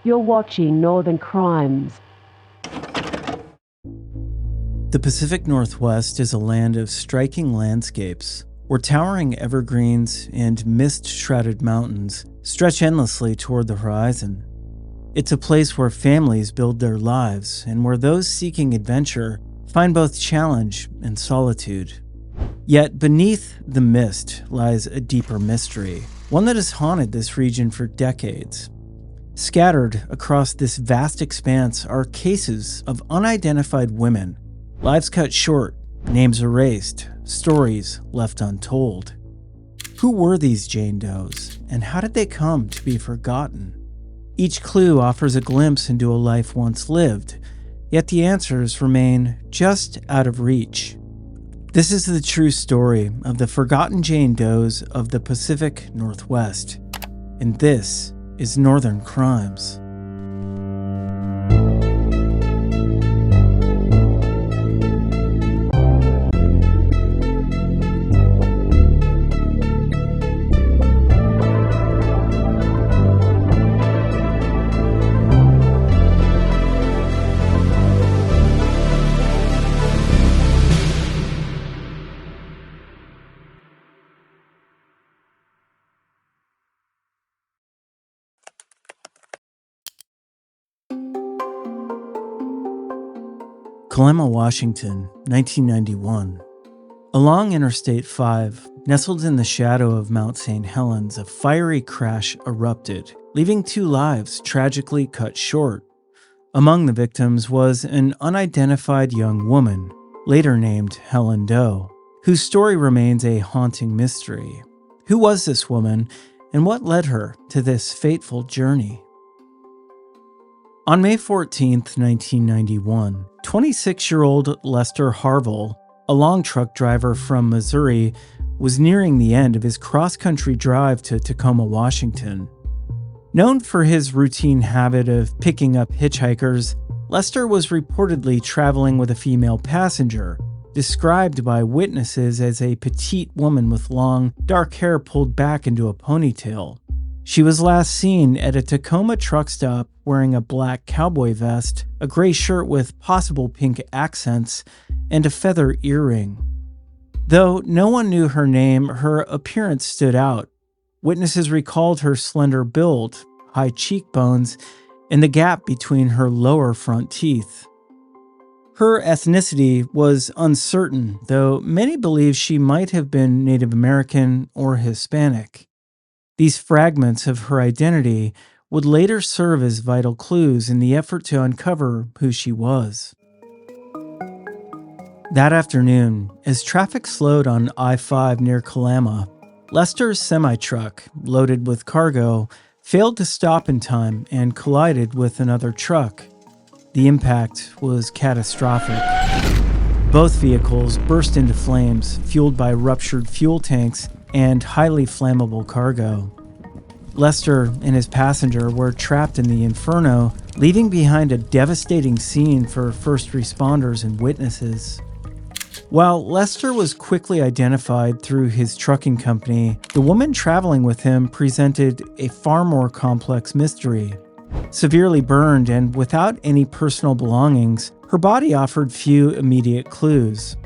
You're watching Northern Crimes. The Pacific Northwest is a land of striking landscapes, where towering evergreens and mist-shrouded mountains stretch endlessly toward the horizon. It's a place where families build their lives and where those seeking adventure find both challenge and solitude. Yet beneath the mist lies a deeper mystery, one that has haunted this region for decades. Scattered across this vast expanse are cases of unidentified women, lives cut short, names erased, stories left untold. Who were these Jane Does, and how did they come to be forgotten? Each clue offers a glimpse into a life once lived, yet the answers remain just out of reach. This is the true story of the forgotten Jane Does of the Pacific Northwest, and this is Northern Crimes. Kalema, Washington, 1991. Along Interstate 5, nestled in the shadow of Mount St. Helens, a fiery crash erupted, leaving 2 lives tragically cut short. Among the victims was an unidentified young woman, later named Helen Doe, whose story remains a haunting mystery. Who was this woman, and what led her to this fateful journey? On May 14, 1991, 26-year-old Lester Harville, a long truck driver from Missouri, was nearing the end of his cross-country drive to Tacoma, Washington. Known for his routine habit of picking up hitchhikers, Lester was reportedly traveling with a female passenger, described by witnesses as a petite woman with long, dark hair pulled back into a ponytail. She was last seen at a Tacoma truck stop wearing a black cowboy vest, a gray shirt with possible pink accents, and a feather earring. Though no one knew her name, her appearance stood out. Witnesses recalled her slender build, high cheekbones, and the gap between her lower front teeth. Her ethnicity was uncertain, though many believe she might have been Native American or Hispanic. These fragments of her identity would later serve as vital clues in the effort to uncover who she was. That afternoon, as traffic slowed on I-5 near Kalama, Lester's semi-truck, loaded with cargo, failed to stop in time and collided with another truck. The impact was catastrophic. Both vehicles burst into flames, fueled by ruptured fuel tanks and highly flammable cargo. Lester and his passenger were trapped in the inferno, leaving behind a devastating scene for first responders and witnesses. While Lester was quickly identified through his trucking company, the woman traveling with him presented a far more complex mystery. Severely burned and without any personal belongings, her body offered few immediate clues.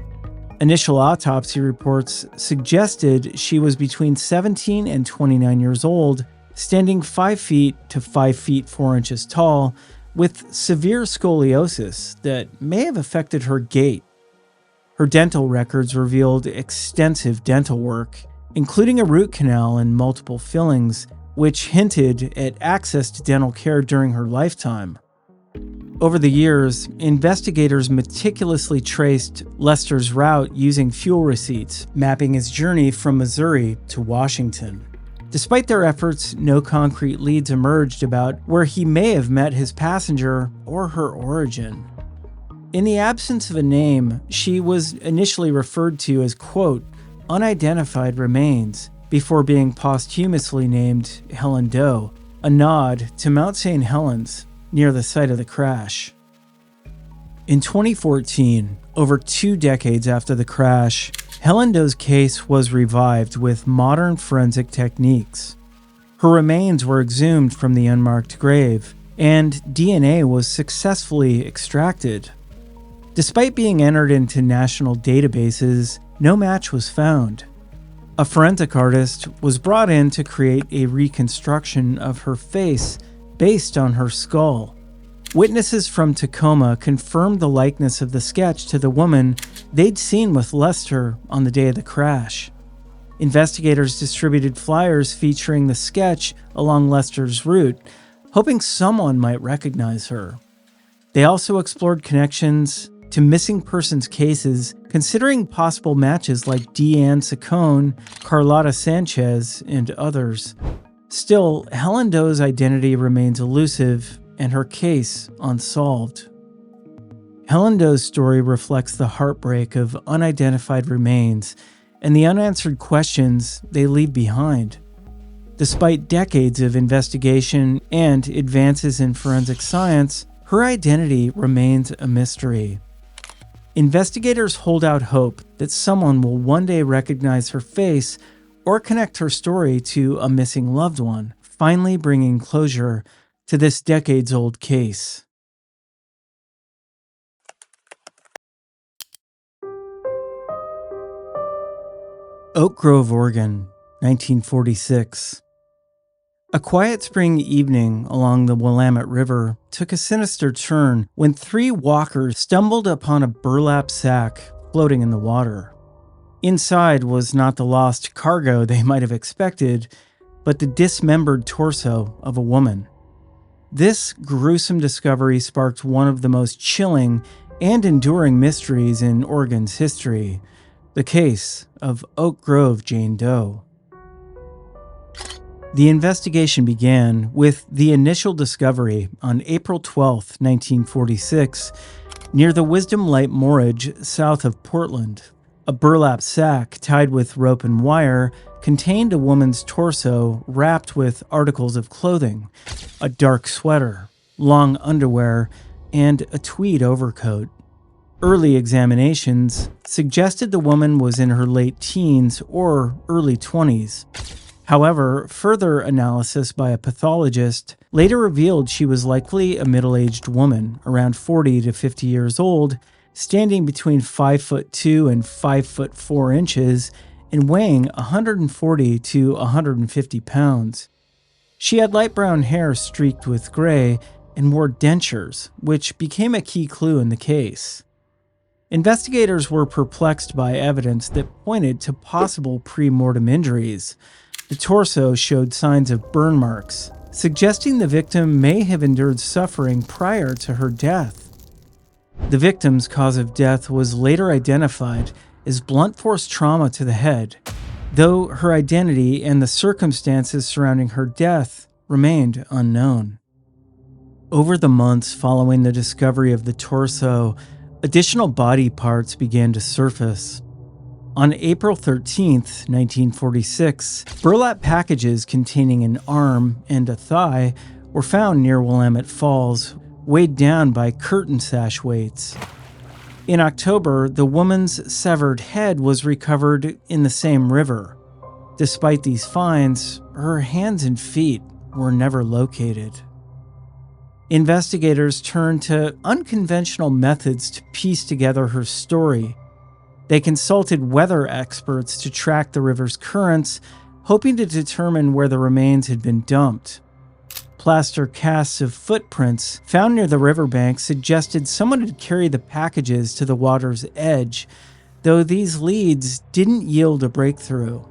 Initial autopsy reports suggested she was between 17 and 29 years old, standing 5 feet to 5 feet 4 inches tall, with severe scoliosis that may have affected her gait. Her dental records revealed extensive dental work, including a root canal and multiple fillings, which hinted at access to dental care during her lifetime. Over the years, investigators meticulously traced Lester's route using fuel receipts, mapping his journey from Missouri to Washington. Despite their efforts, no concrete leads emerged about where he may have met his passenger or her origin. In the absence of a name, she was initially referred to as, quote, unidentified remains, before being posthumously named Helen Doe, a nod to Mount St. Helens, near the site of the crash. In 2014, over 2 decades after the crash, Helen Doe's case was revived with modern forensic techniques. Her remains were exhumed from the unmarked grave, and DNA was successfully extracted. Despite being entered into national databases, no match was found. A forensic artist was brought in to create a reconstruction of her face based on her skull. Witnesses from Tacoma confirmed the likeness of the sketch to the woman they'd seen with Lester on the day of the crash. Investigators distributed flyers featuring the sketch along Lester's route, hoping someone might recognize her. They also explored connections to missing persons cases, considering possible matches like Deanne Saccone, Carlotta Sanchez, and others. Still, Helen Doe's identity remains elusive and her case unsolved. Helen Doe's story reflects the heartbreak of unidentified remains and the unanswered questions they leave behind. Despite decades of investigation and advances in forensic science, her identity remains a mystery. Investigators hold out hope that someone will one day recognize her face or connect her story to a missing loved one, finally bringing closure to this decades-old case. Oak Grove, Oregon, 1946. A quiet spring evening along the Willamette River took a sinister turn when 3 walkers stumbled upon a burlap sack floating in the water. Inside was not the lost cargo they might have expected, but the dismembered torso of a woman. This gruesome discovery sparked one of the most chilling and enduring mysteries in Oregon's history, the case of Oak Grove Jane Doe. The investigation began with the initial discovery on April 12, 1946, near the Wisdom Light Moorage south of Portland. A burlap sack tied with rope and wire contained a woman's torso wrapped with articles of clothing, a dark sweater, long underwear, and a tweed overcoat. Early examinations suggested the woman was in her late teens or early 20s. However, further analysis by a pathologist later revealed she was likely a middle-aged woman, around 40 to 50 years old, standing between 5'2" and 5'4" and weighing 140 to 150 pounds. She had light brown hair streaked with gray and wore dentures, which became a key clue in the case. Investigators were perplexed by evidence that pointed to possible pre-mortem injuries. The torso showed signs of burn marks, suggesting the victim may have endured suffering prior to her death. The victim's cause of death was later identified as blunt force trauma to the head, though her identity and the circumstances surrounding her death remained unknown. Over the months following the discovery of the torso, additional body parts began to surface. On April 13, 1946, burlap packages containing an arm and a thigh were found near Willamette Falls, weighed down by curtain sash weights. In October, the woman's severed head was recovered in the same river. Despite these finds, her hands and feet were never located. Investigators turned to unconventional methods to piece together her story. They consulted weather experts to track the river's currents, hoping to determine where the remains had been dumped. Plaster casts of footprints found near the riverbank suggested someone had carried the packages to the water's edge, though these leads didn't yield a breakthrough.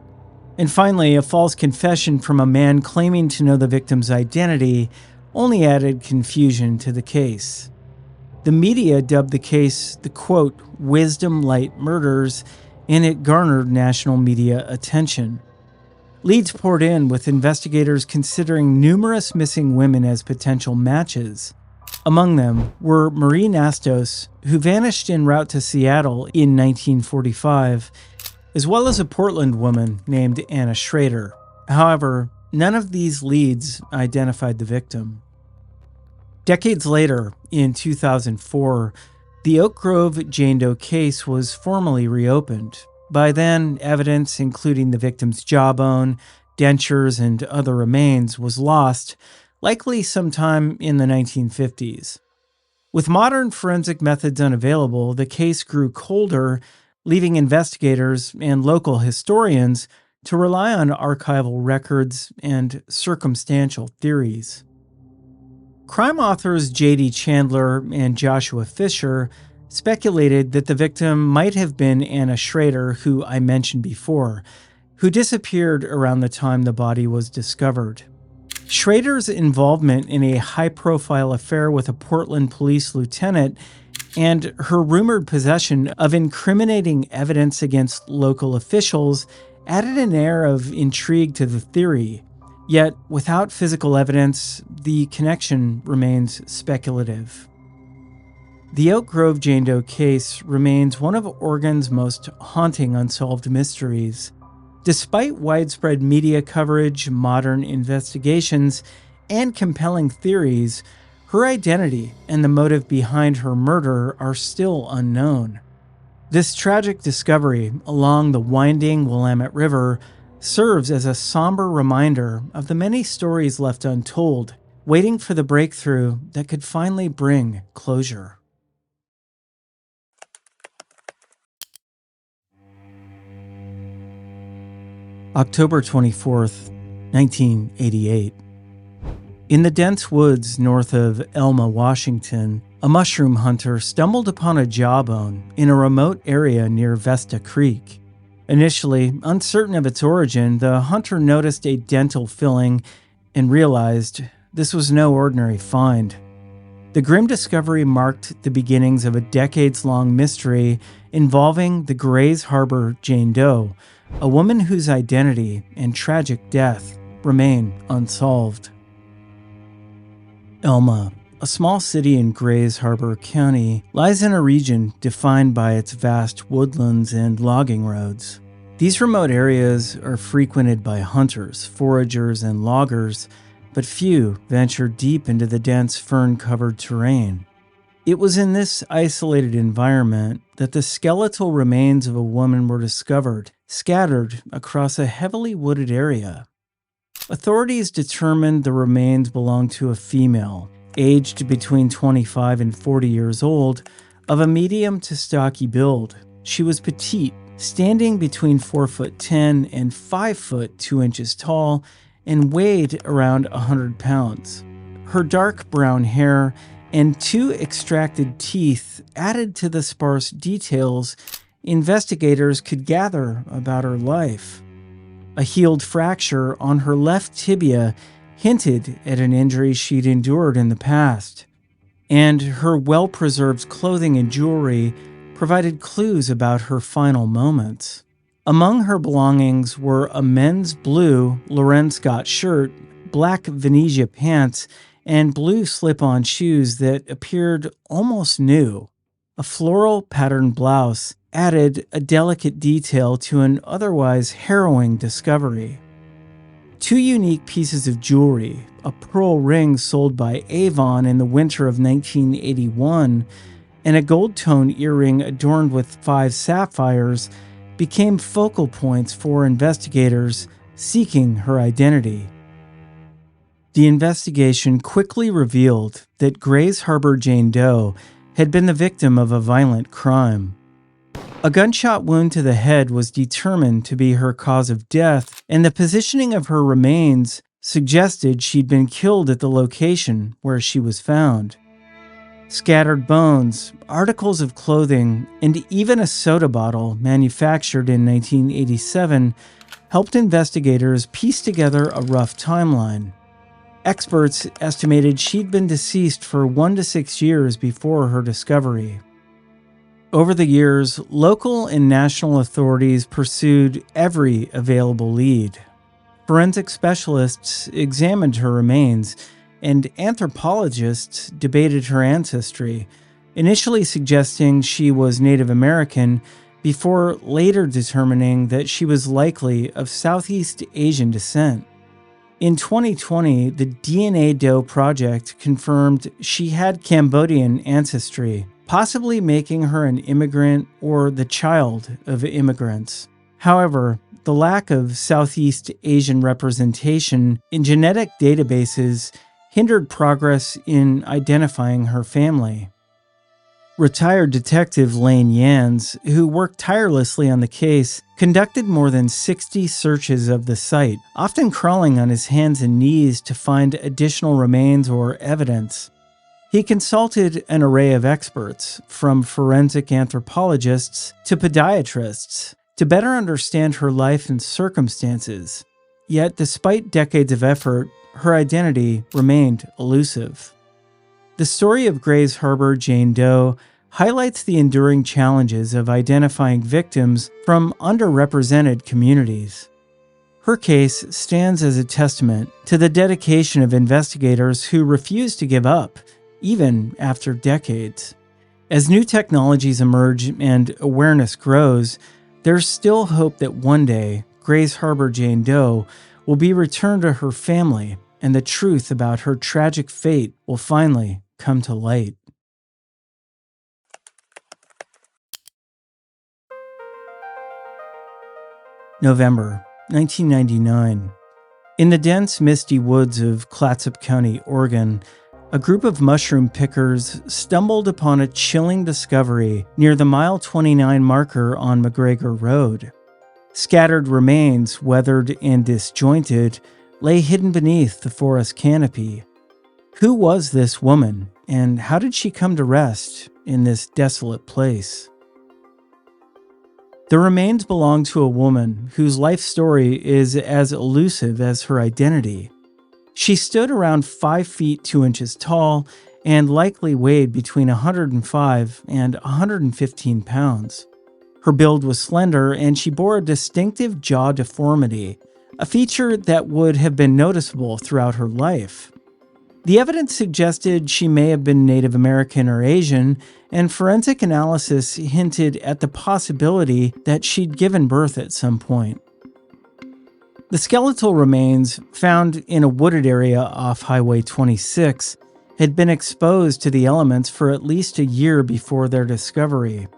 And finally, a false confession from a man claiming to know the victim's identity only added confusion to the case. The media dubbed the case the, quote, Wisdom Light Murders, and it garnered national media attention. Leads poured in, with investigators considering numerous missing women as potential matches. Among them were Marie Nastos, who vanished en route to Seattle in 1945, as well as a Portland woman named Anna Schrader. However, none of these leads identified the victim. Decades later, in 2004, the Oak Grove Jane Doe case was formally reopened. By then, evidence including the victim's jawbone, dentures, and other remains was lost, likely sometime in the 1950s. With modern forensic methods unavailable, the case grew colder, leaving investigators and local historians to rely on archival records and circumstantial theories. Crime authors J.D. Chandler and Joshua Fisher speculated that the victim might have been Anna Schrader, who I mentioned before, who disappeared around the time the body was discovered. Schrader's involvement in a high-profile affair with a Portland police lieutenant and her rumored possession of incriminating evidence against local officials added an air of intrigue to the theory. Yet, without physical evidence, the connection remains speculative. The Grove Jane Doe case remains one of Oregon's most haunting unsolved mysteries. Despite widespread media coverage, modern investigations, and compelling theories, her identity and the motive behind her murder are still unknown. This tragic discovery along the winding Willamette River serves as a somber reminder of the many stories left untold, waiting for the breakthrough that could finally bring closure. October 24th, 1988. In the dense woods north of Elma, Washington, a mushroom hunter stumbled upon a jawbone in a remote area near Vesta Creek. Initially, uncertain of its origin, the hunter noticed a dental filling and realized this was no ordinary find. The grim discovery marked the beginnings of a decades-long mystery involving the Grays Harbor Jane Doe, a woman whose identity and tragic death remain unsolved. Elma, a small city in Grays Harbor County, lies in a region defined by its vast woodlands and logging roads. These remote areas are frequented by hunters, foragers, and loggers, but few venture deep into the dense fern-covered terrain. It was in this isolated environment that the skeletal remains of a woman were discovered, scattered across a heavily wooded area. Authorities determined the remains belonged to a female, aged between 25 and 40 years old, of a medium to stocky build. She was petite, standing between 4'10" and 5'2" tall, and weighed around 100 pounds. Her dark brown hair and 2 extracted teeth added to the sparse details investigators could gather about her life. A healed fracture on her left tibia hinted at an injury she'd endured in the past, and her well-preserved clothing and jewelry provided clues about her final moments. Among her belongings were a men's blue Loren Scott shirt, black Venezia pants, and blue slip-on shoes that appeared almost new. A floral patterned blouse added a delicate detail to an otherwise harrowing discovery. 2 unique pieces of jewelry, a pearl ring sold by Avon in the winter of 1981, and a gold-tone earring adorned with 5 sapphires, became focal points for investigators seeking her identity. The investigation quickly revealed that Grays Harbor Jane Doe had been the victim of a violent crime. A gunshot wound to the head was determined to be her cause of death, and the positioning of her remains suggested she'd been killed at the location where she was found. Scattered bones, articles of clothing, and even a soda bottle manufactured in 1987 helped investigators piece together a rough timeline. Experts estimated she'd been deceased for 1 to 6 years before her discovery. Over the years, local and national authorities pursued every available lead. Forensic specialists examined her remains, and anthropologists debated her ancestry, initially suggesting she was Native American before later determining that she was likely of Southeast Asian descent. In 2020, the DNA Doe Project confirmed she had Cambodian ancestry, possibly making her an immigrant or the child of immigrants. However, the lack of Southeast Asian representation in genetic databases hindered progress in identifying her family. Retired Detective Lane Yans, who worked tirelessly on the case, conducted more than 60 searches of the site, often crawling on his hands and knees to find additional remains or evidence. He consulted an array of experts, from forensic anthropologists to podiatrists, to better understand her life and circumstances. Yet, despite decades of effort, her identity remained elusive. The story of Grays Harbor Jane Doe highlights the enduring challenges of identifying victims from underrepresented communities. Her case stands as a testament to the dedication of investigators who refuse to give up, even after decades. As new technologies emerge and awareness grows, there's still hope that one day Grays Harbor Jane Doe will be returned to her family and the truth about her tragic fate will finally come to light. November 1999. In the dense, misty woods of Clatsop County, Oregon, a group of mushroom pickers stumbled upon a chilling discovery near the mile 29 marker on McGregor Road. Scattered remains, weathered and disjointed, lay hidden beneath the forest canopy. Who was this woman, and how did she come to rest in this desolate place? The remains belong to a woman whose life story is as elusive as her identity. She stood around 5 feet 2 inches tall and likely weighed between 105 and 115 pounds. Her build was slender and she bore a distinctive jaw deformity, a feature that would have been noticeable throughout her life. The evidence suggested she may have been Native American or Asian, and forensic analysis hinted at the possibility that she'd given birth at some point. The skeletal remains, found in a wooded area off Highway 26, had been exposed to the elements for at least a year before their discovery.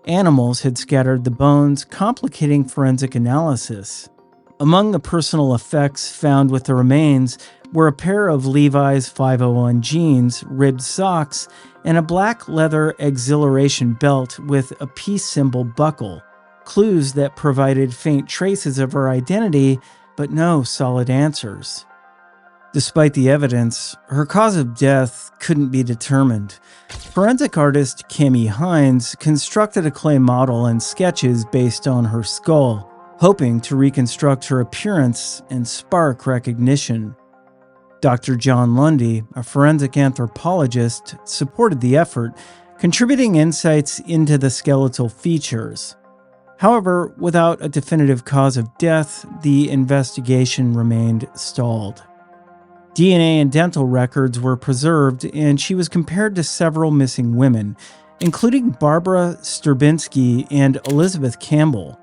Animals had scattered the bones, complicating forensic analysis. Among the personal effects found with the remains were a pair of Levi's 501 jeans, ribbed socks, and a black leather exhilaration belt with a peace symbol buckle, clues that provided faint traces of her identity, but no solid answers. Despite the evidence, her cause of death couldn't be determined. Forensic artist Cammie Hines constructed a clay model and sketches based on her skull, hoping to reconstruct her appearance and spark recognition. Dr. John Lundy, a forensic anthropologist, supported the effort, contributing insights into the skeletal features. However, without a definitive cause of death, the investigation remained stalled. DNA and dental records were preserved, and she was compared to several missing women, including Barbara Sturbinski and Elizabeth Campbell.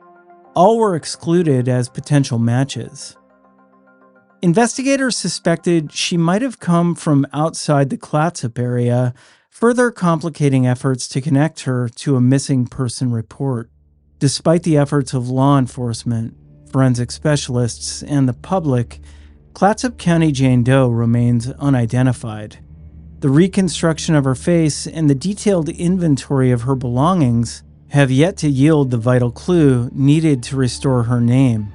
All were excluded as potential matches. Investigators suspected she might have come from outside the Clatsop area, further complicating efforts to connect her to a missing person report. Despite the efforts of law enforcement, forensic specialists, and the public, Clatsop County Jane Doe remains unidentified. The reconstruction of her face and the detailed inventory of her belongings have yet to yield the vital clue needed to restore her name.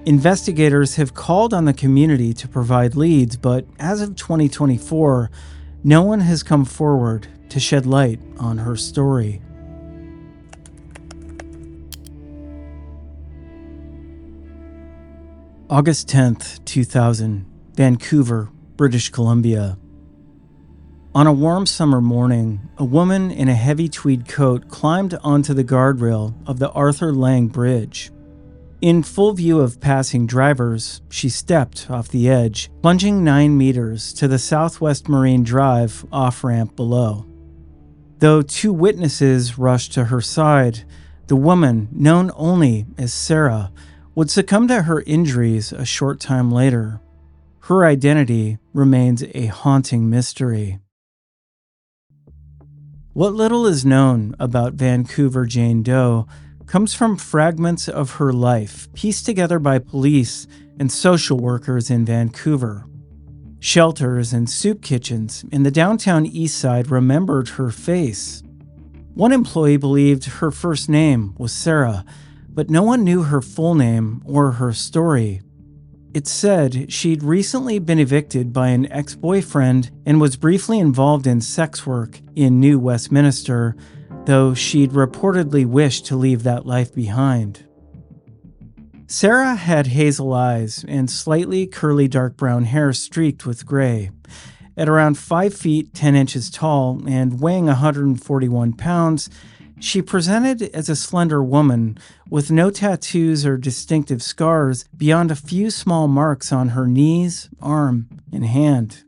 Investigators have called on the community to provide leads, but as of 2024, no one has come forward to shed light on her story. August 10th, 2000, Vancouver, British Columbia. On a warm summer morning, a woman in a heavy tweed coat climbed onto the guardrail of the Arthur Lang Bridge. In full view of passing drivers, she stepped off the edge, plunging 9 meters to the Southwest Marine Drive off-ramp below. Though 2 witnesses rushed to her side, the woman, known only as Sarah, would succumb to her injuries a short time later. Her identity remains a haunting mystery. What little is known about Vancouver Jane Doe comes from fragments of her life pieced together by police and social workers in Vancouver. Shelters and soup kitchens in the downtown east side remembered her face. One employee believed her first name was Sarah, but no one knew her full name or her story. It said she'd recently been evicted by an ex-boyfriend and was briefly involved in sex work in New Westminster, though she'd reportedly wished to leave that life behind. Sarah had hazel eyes and slightly curly dark brown hair streaked with gray. At around 5 feet 10 inches tall and weighing 141 pounds, she presented as a slender woman with no tattoos or distinctive scars beyond a few small marks on her knees, arm, and hand.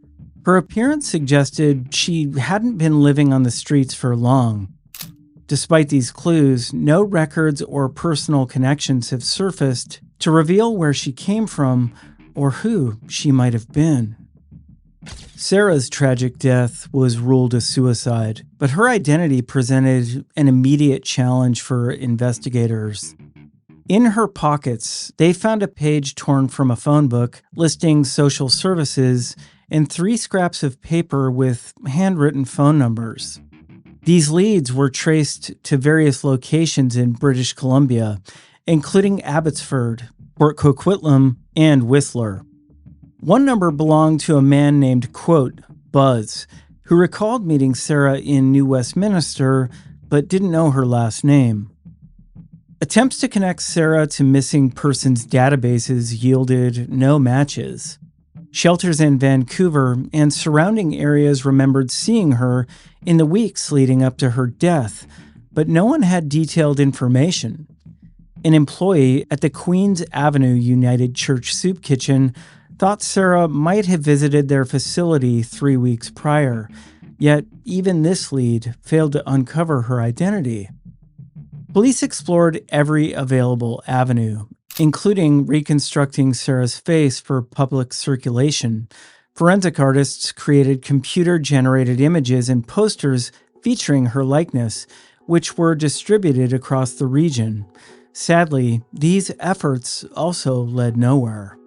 Her appearance suggested she hadn't been living on the streets for long. Despite these clues, no records or personal connections have surfaced to reveal where she came from or who she might have been. Sarah's tragic death was ruled a suicide, but her identity presented an immediate challenge for investigators. In her pockets, they found a page torn from a phone book listing social services and 3 scraps of paper with handwritten phone numbers. These leads were traced to various locations in British Columbia, including Abbotsford, Port Coquitlam, and Whistler. One number belonged to a man named, quote, Buzz, who recalled meeting Sarah in New Westminster, but didn't know her last name. Attempts to connect Sarah to missing persons databases yielded no matches. Shelters in Vancouver and surrounding areas remembered seeing her in the weeks leading up to her death, but no one had detailed information. An employee at the Queens Avenue United Church Soup Kitchen thought Sarah might have visited their facility 3 weeks prior, yet even this lead failed to uncover her identity. Police explored every available avenue, including reconstructing Sarah's face for public circulation. Forensic artists created computer-generated images and posters featuring her likeness, which were distributed across the region. Sadly, these efforts also led nowhere.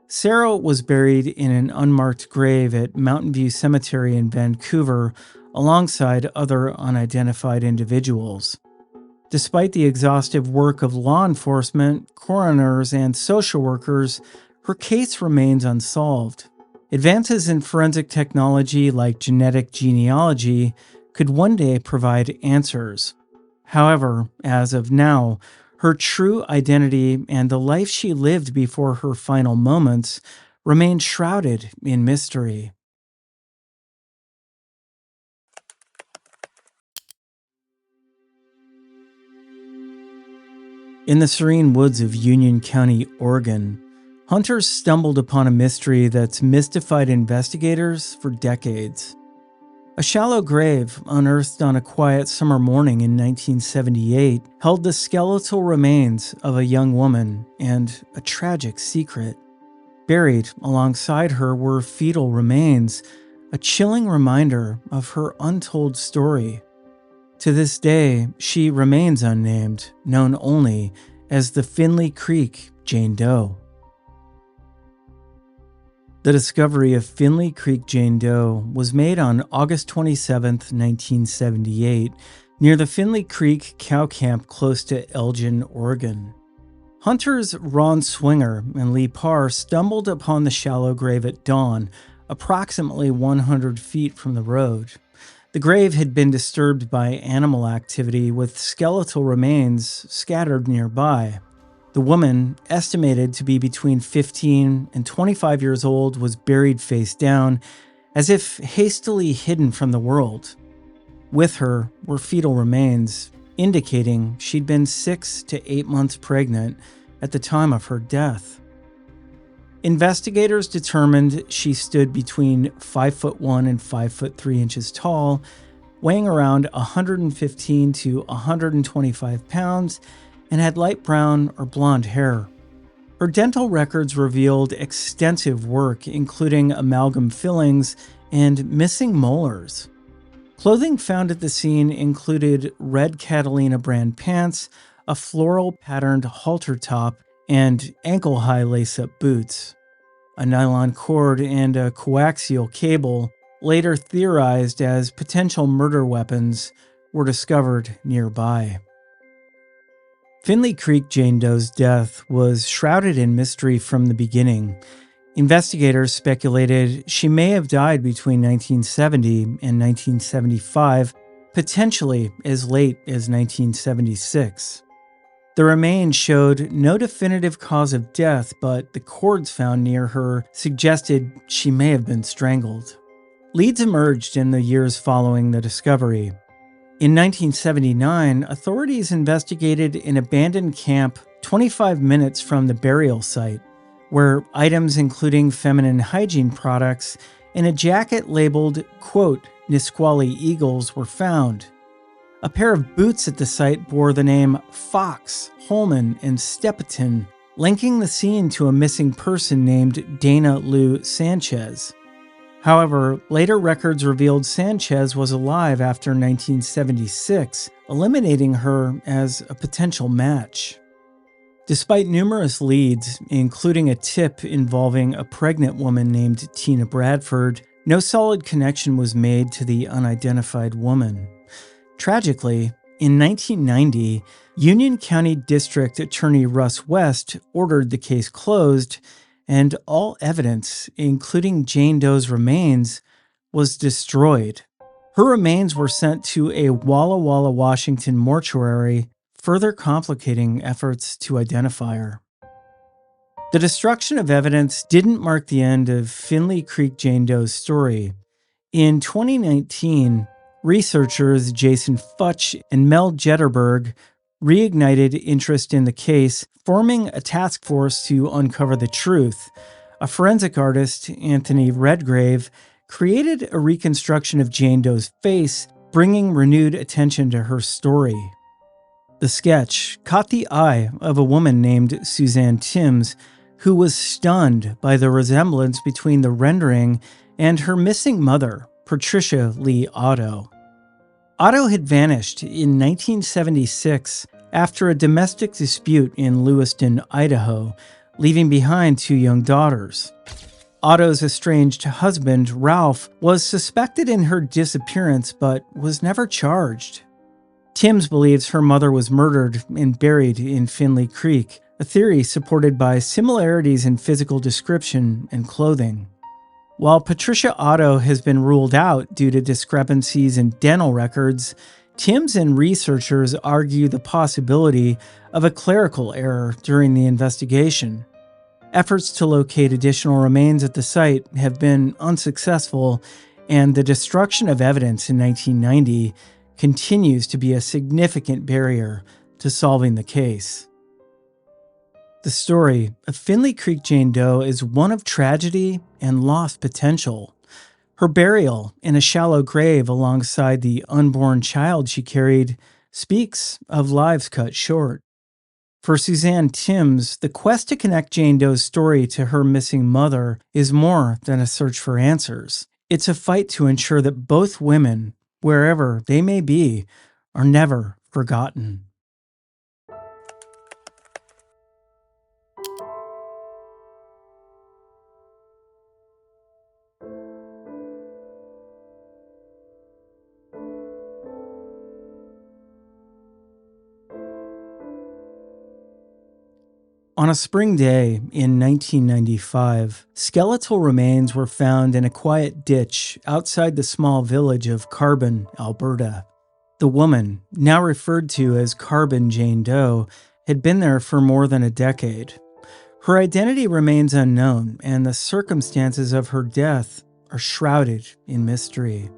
Sarah was buried in an unmarked grave at Mountain View Cemetery in Vancouver, alongside other unidentified individuals. Despite the exhaustive work of law enforcement, coroners, and social workers, her case remains unsolved. Advances in forensic technology like genetic genealogy could one day provide answers. However, as of now, her true identity and the life she lived before her final moments remain shrouded in mystery. In the serene woods of Union County, Oregon, hunters stumbled upon a mystery that's mystified investigators for decades. A shallow grave, unearthed on a quiet summer morning in 1978, held the skeletal remains of a young woman and a tragic secret. Buried alongside her were fetal remains, a chilling reminder of her untold story. To this day, she remains unnamed, known only as the Finley Creek Jane Doe. The discovery of Finley Creek Jane Doe was made on August 27, 1978, near the Finley Creek cow camp close to Elgin, Oregon. Hunters Ron Swinger and Lee Parr stumbled upon the shallow grave at dawn, approximately 100 feet from the road. The grave had been disturbed by animal activity, with skeletal remains scattered nearby. The woman, estimated to be between 15 and 25 years old, was buried face down, as if hastily hidden from the world. With her were fetal remains, indicating she'd been 6 to 8 months pregnant at the time of her death. Investigators determined she stood between 5'1" and 5'3" tall, weighing around 115 to 125 pounds, and had light brown or blonde hair. Her dental records revealed extensive work, including amalgam fillings and missing molars. Clothing found at the scene included red Catalina brand pants, a floral patterned halter top, and ankle-high lace-up boots. A nylon cord and a coaxial cable, later theorized as potential murder weapons, were discovered nearby. Finley Creek Jane Doe's death was shrouded in mystery from the beginning. Investigators speculated she may have died between 1970 and 1975, potentially as late as 1976. The remains showed no definitive cause of death, but the cords found near her suggested she may have been strangled. Leads emerged in the years following the discovery. In 1979, authorities investigated an abandoned camp 25 minutes from the burial site, where items including feminine hygiene products and a jacket labeled, quote, Nisqually Eagles were found. A pair of boots at the site bore the name Fox, Holman, and Stepeton, linking the scene to a missing person named Dana Lou Sanchez. However, later records revealed Sanchez was alive after 1976, eliminating her as a potential match. Despite numerous leads, including a tip involving a pregnant woman named Tina Bradford, no solid connection was made to the unidentified woman. Tragically, in 1990, Union County District Attorney Russ West ordered the case closed, and all evidence, including Jane Doe's remains, was destroyed. Her remains were sent to a Walla Walla, Washington mortuary, further complicating efforts to identify her. The destruction of evidence didn't mark the end of Finley Creek Jane Doe's story. In 2019, researchers Jason Futch and Mel Jetterberg reignited interest in the case, forming a task force to uncover the truth. A forensic artist, Anthony Redgrave, created a reconstruction of Jane Doe's face, bringing renewed attention to her story. The sketch caught the eye of a woman named Suzanne Timms, who was stunned by the resemblance between the rendering and her missing mother, Patricia Lee Otto. Otto had vanished in 1976 after a domestic dispute in Lewiston, Idaho, leaving behind 2 young daughters. Otto's estranged husband, Ralph, was suspected in her disappearance but was never charged. Timms believes her mother was murdered and buried in Finley Creek, a theory supported by similarities in physical description and clothing. While Patricia Otto has been ruled out due to discrepancies in dental records, Timms and researchers argue the possibility of a clerical error during the investigation. Efforts to locate additional remains at the site have been unsuccessful, and the destruction of evidence in 1990 continues to be a significant barrier to solving the case. The story of Finley Creek Jane Doe is one of tragedy and lost potential. Her burial in a shallow grave alongside the unborn child she carried speaks of lives cut short. For Suzanne Timms, the quest to connect Jane Doe's story to her missing mother is more than a search for answers. It's a fight to ensure that both women, wherever they may be, are never forgotten. On a spring day in 1995, skeletal remains were found in a quiet ditch outside the small village of Carbon, Alberta. The woman, now referred to as Carbon Jane Doe, had been there for more than a decade. Her identity remains unknown, and the circumstances of her death are shrouded in mystery.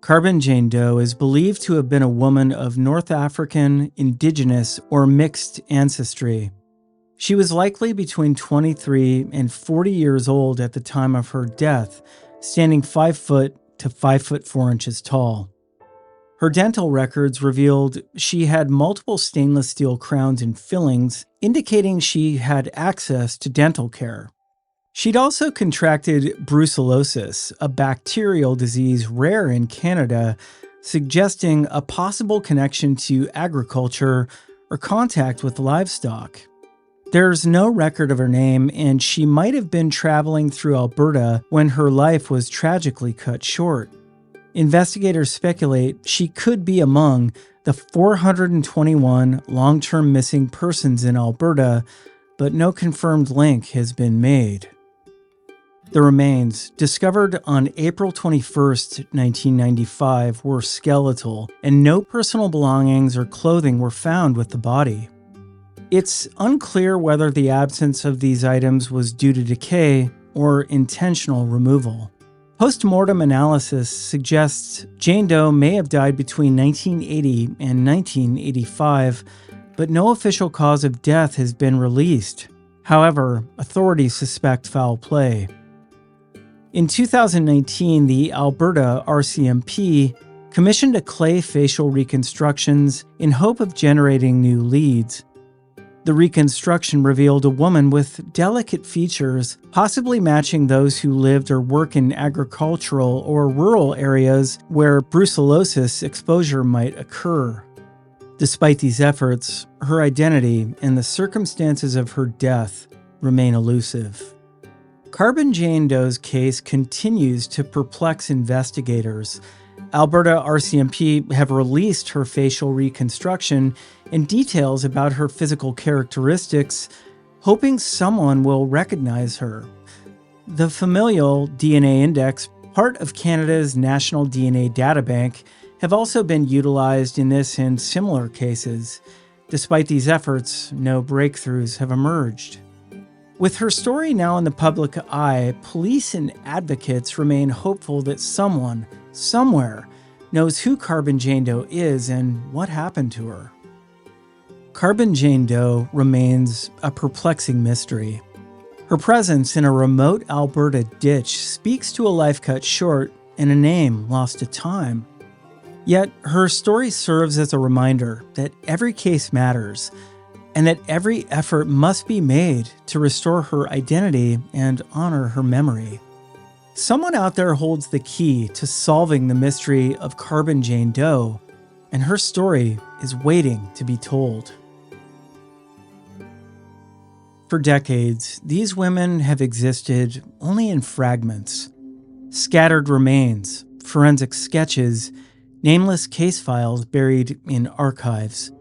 Carbon Jane Doe is believed to have been a woman of North African, indigenous, or mixed ancestry. She was likely between 23 and 40 years old at the time of her death, standing 5 foot to 5 foot 4 inches tall. Her dental records revealed she had multiple stainless steel crowns and fillings, indicating she had access to dental care. She'd also contracted brucellosis, a bacterial disease rare in Canada, suggesting a possible connection to agriculture or contact with livestock. There's no record of her name, and she might have been traveling through Alberta when her life was tragically cut short. Investigators speculate she could be among the 421 long-term missing persons in Alberta, but no confirmed link has been made. The remains, discovered on April 21, 1995, were skeletal, and no personal belongings or clothing were found with the body. It's unclear whether the absence of these items was due to decay or intentional removal. Post-mortem analysis suggests Jane Doe may have died between 1980 and 1985, but no official cause of death has been released. However, authorities suspect foul play. In 2019, the Alberta RCMP commissioned a clay facial reconstructions in hope of generating new leads. The reconstruction revealed a woman with delicate features, possibly matching those who lived or work in agricultural or rural areas where brucellosis exposure might occur. Despite these efforts, her identity and the circumstances of her death remain elusive. Carbon Jane Doe's case continues to perplex investigators. Alberta RCMP have released her facial reconstruction and details about her physical characteristics, hoping someone will recognize her. The familial DNA index, part of Canada's National DNA Databank, have also been utilized in this and similar cases. Despite these efforts, no breakthroughs have emerged. With her story now in the public eye, police and advocates remain hopeful that someone, somewhere, knows who Carbon Jane Doe is and what happened to her. Carbon Jane Doe remains a perplexing mystery. Her presence in a remote Alberta ditch speaks to a life cut short and a name lost to time. Yet her story serves as a reminder that every case matters, and that every effort must be made to restore her identity and honor her memory. Someone out there holds the key to solving the mystery of Carbon Jane Doe, and her story is waiting to be told. For decades, these women have existed only in fragments. Scattered remains, forensic sketches, nameless case files buried in archives.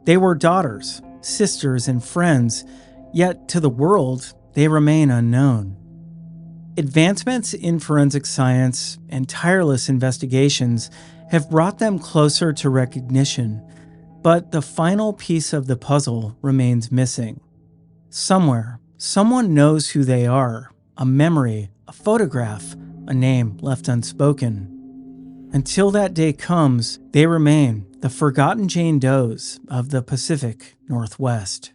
They were daughters, sisters, and friends, yet to the world, they remain unknown. Advancements in forensic science and tireless investigations have brought them closer to recognition, but the final piece of the puzzle remains missing. Somewhere, someone knows who they are, a memory, a photograph, a name left unspoken. Until that day comes, they remain the forgotten Jane Does of the Pacific Northwest.